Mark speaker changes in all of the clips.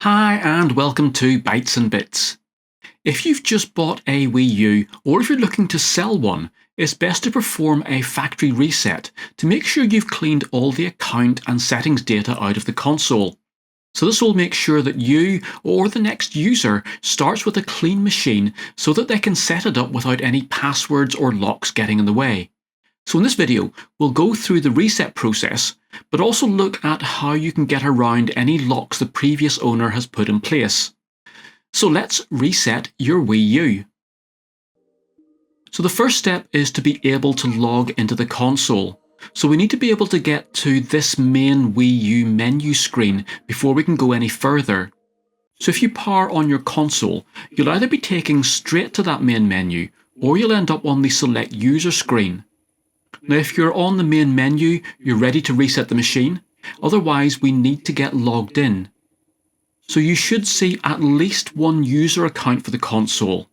Speaker 1: Hi and welcome to Bytes and Bits. If you've just bought a Wii U or if you're looking to sell one, it's best to perform a factory reset to make sure you've cleaned all the account and settings data out of the console. So this will make sure that you or the next user starts with a clean machine so that they can set it up without any passwords or locks getting in the way. So in this video, we'll go through the reset process, but also look at how you can get around any locks the previous owner has put in place. So let's reset your Wii U. So the first step is to be able to log into the console. So we need to be able to get to this main Wii U menu screen before we can go any further. So if you power on your console, you'll either be taken straight to that main menu, or you'll end up on the Select User screen. Now if you're on the main menu, you're ready to reset the machine. Otherwise, we need to get logged in. So you should see at least one user account for the console.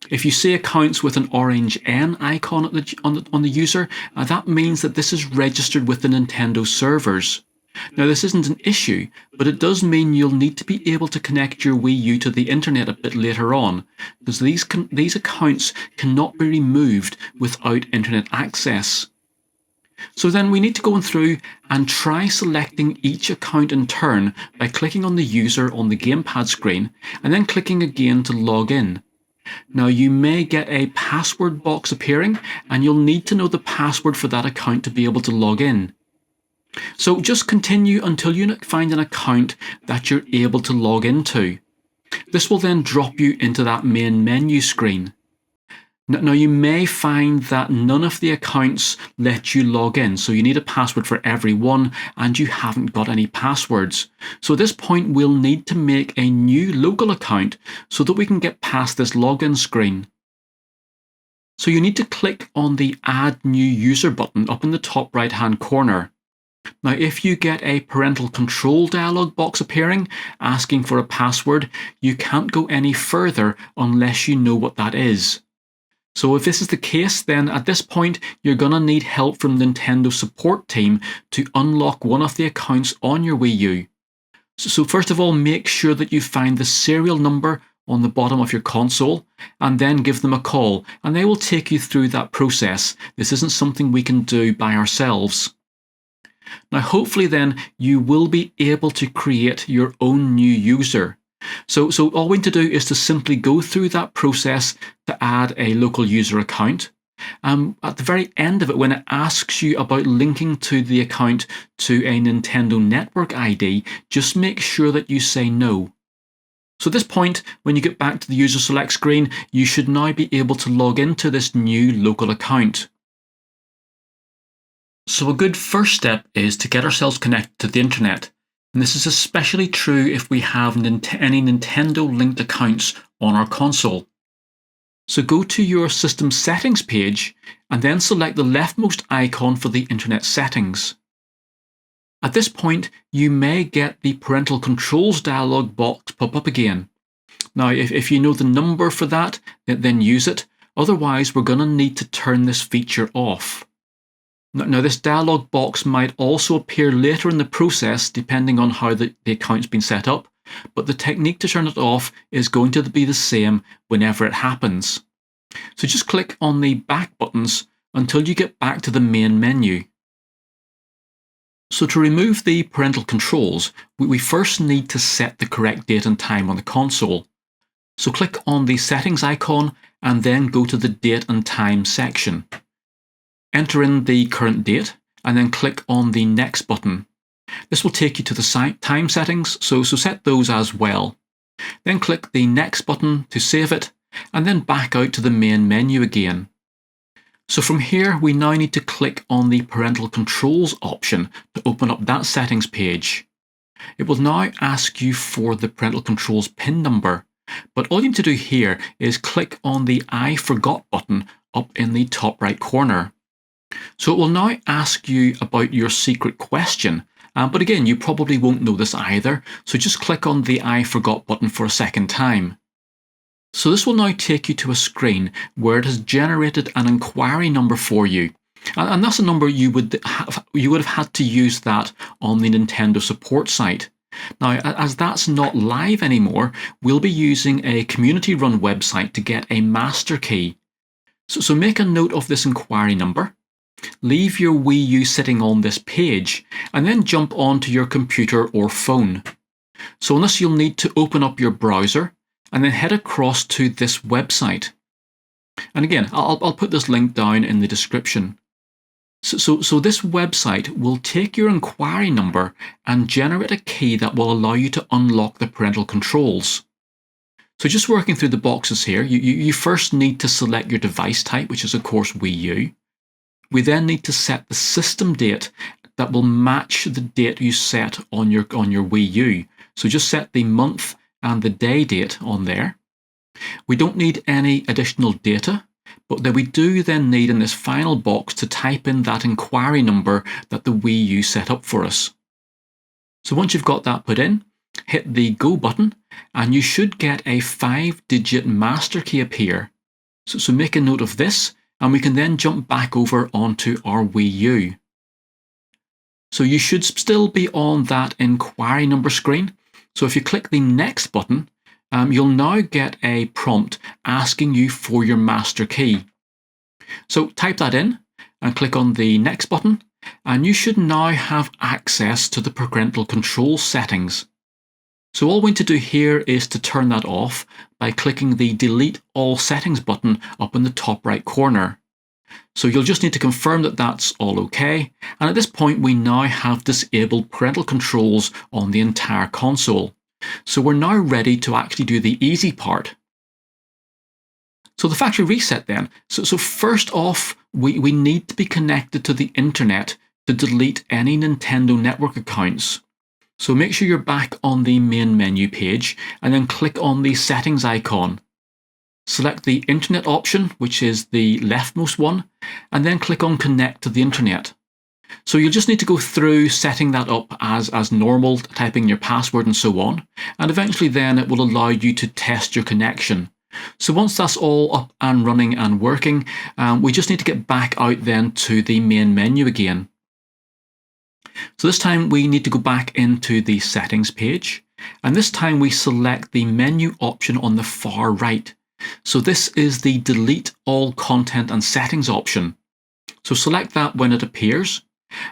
Speaker 1: If you see accounts with an orange N icon on the user, that means that this is registered with the Nintendo servers. Now this isn't an issue, but it does mean you'll need to be able to connect your Wii U to the internet a bit later on, because these accounts cannot be removed without internet access. So then we need to go through and try selecting each account in turn by clicking on the user on the gamepad screen and then clicking again to log in. Now you may get a password box appearing and you'll need to know the password for that account to be able to log in. So just continue until you find an account that you're able to log into. This will then drop you into that main menu screen. Now you may find that none of the accounts let you log in, so you need a password for every one and you haven't got any passwords. So at this point we'll need to make a new local account so that we can get past this login screen. So you need to click on the Add New User button up in the top right hand corner. Now if you get a parental control dialog box appearing asking for a password, you can't go any further unless you know what that is. So if this is the case, then at this point you're going to need help from the Nintendo support team to unlock one of the accounts on your Wii U. So first of all, make sure that you find the serial number on the bottom of your console and then give them a call and they will take you through that process. This isn't something we can do by ourselves. Now hopefully then you will be able to create your own new user. So all we need to do is to simply go through that process to add a local user account. At the very end of it, when it asks you about linking to the account to a Nintendo Network ID, just make sure that you say no. So at this point, when you get back to the user select screen, you should now be able to log into this new local account. So a good first step is to get ourselves connected to the internet. And this is especially true if we have any Nintendo linked accounts on our console. So go to your system settings page and then select the leftmost icon for the internet settings. At this point, you may get the parental controls dialog box pop up again. Now, if you know the number for that, then use it. Otherwise, we're going to need to turn this feature off. Now this dialog box might also appear later in the process depending on how the account's been set up, but the technique to turn it off is going to be the same whenever it happens. So just click on the back buttons until you get back to the main menu. So to remove the parental controls, we first need to set the correct date and time on the console. So click on the settings icon and then go to the date and time section. Enter in the current date and then click on the next button. This will take you to the time settings, so set those as well. Then click the next button to save it and then back out to the main menu again. So from here we now need to click on the parental controls option to open up that settings page. It will now ask you for the parental controls PIN number, but all you need to do here is click on the I forgot button up in the top right corner. So it will now ask you about your secret question, but again you probably won't know this either, so just click on the I forgot button for a second time. So this will now take you to a screen where it has generated an inquiry number for you, and that's a number you would have had to use that on the Nintendo support site. Now, as that's not live anymore, we'll be using a community-run website to get a master key. So make a note of this inquiry number, leave your Wii U sitting on this page, and then jump onto your computer or phone. So on this, you'll need to open up your browser and then head across to this website. And again, I'll put this link down in the description. So this website will take your inquiry number and generate a key that will allow you to unlock the parental controls. So just working through the boxes here, you first need to select your device type, which is of course Wii U. We then need to set the system date that will match the date you set on your Wii U. So just set the month and the day date on there. We don't need any additional data, but then we do then need in this final box to type in that inquiry number that the Wii U set up for us. So once you've got that put in, hit the Go button and you should get a 5-digit master key appear. So make a note of this and we can then jump back over onto our Wii U. So you should still be on that inquiry number screen. So if you click the Next button, you'll now get a prompt asking you for your master key. So type that in and click on the Next button, and you should now have access to the parental control settings. So all we need to do here is to turn that off by clicking the Delete All Settings button up in the top right corner. So you'll just need to confirm that that's all okay, and at this point we now have disabled parental controls on the entire console. So we're now ready to actually do the easy part. So the factory reset then. So first off, we need to be connected to the internet to delete any Nintendo Network accounts. So make sure you're back on the main menu page and then click on the settings icon. Select the internet option, which is the leftmost one, and then click on connect to the internet. So you'll just need to go through setting that up as normal, typing your password and so on, and eventually then it will allow you to test your connection. So once that's all up and running and working, we just need to get back out then to the main menu again. So this time we need to go back into the settings page, and this time we select the menu option on the far right. So this is the delete all content and settings option. So select that when it appears,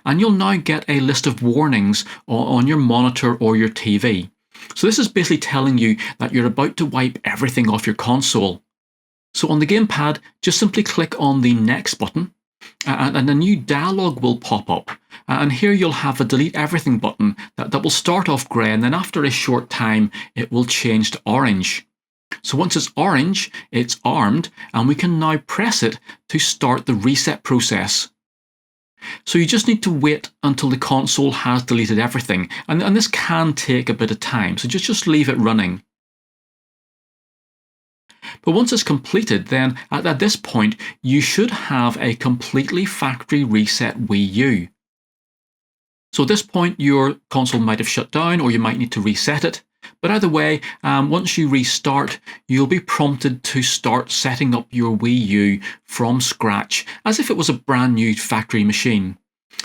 Speaker 1: and you'll now get a list of warnings on your monitor or your TV. So this is basically telling you that you're about to wipe everything off your console. So on the gamepad, just simply click on the Next button, and a new dialog will pop up. And here you'll have a Delete Everything button that will start off grey, and then after a short time, it will change to orange. So once it's orange, it's armed, and we can now press it to start the reset process. So you just need to wait until the console has deleted everything, and this can take a bit of time, so just leave it running. But once it's completed, then at this point, you should have a completely factory reset Wii U. So at this point, your console might have shut down, or you might need to reset it. But either way, once you restart, you'll be prompted to start setting up your Wii U from scratch, as if it was a brand new factory machine.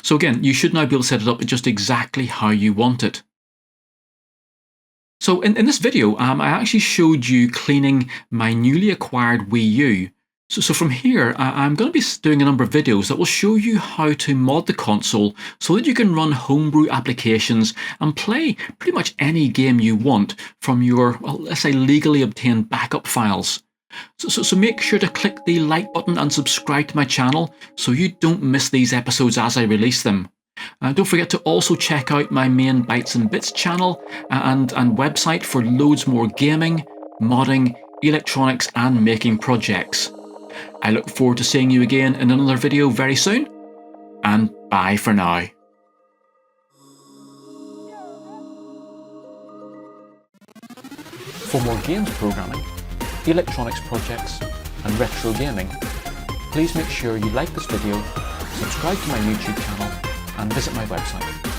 Speaker 1: So again, you should now be able to set it up just exactly how you want it. So in this video, I actually showed you cleaning my newly acquired Wii U. So from here, I'm going to be doing a number of videos that will show you how to mod the console so that you can run homebrew applications and play pretty much any game you want from your, well, let's say, legally obtained backup files. So make sure to click the like button and subscribe to my channel so you don't miss these episodes as I release them. Don't forget to also check out my main Bytes and Bits channel and website for loads more gaming, modding, electronics and making projects. I look forward to seeing you again in another video very soon, and bye for now. For more games programming, electronics projects and retro gaming, please make sure you like this video, subscribe to my YouTube channel and visit my website.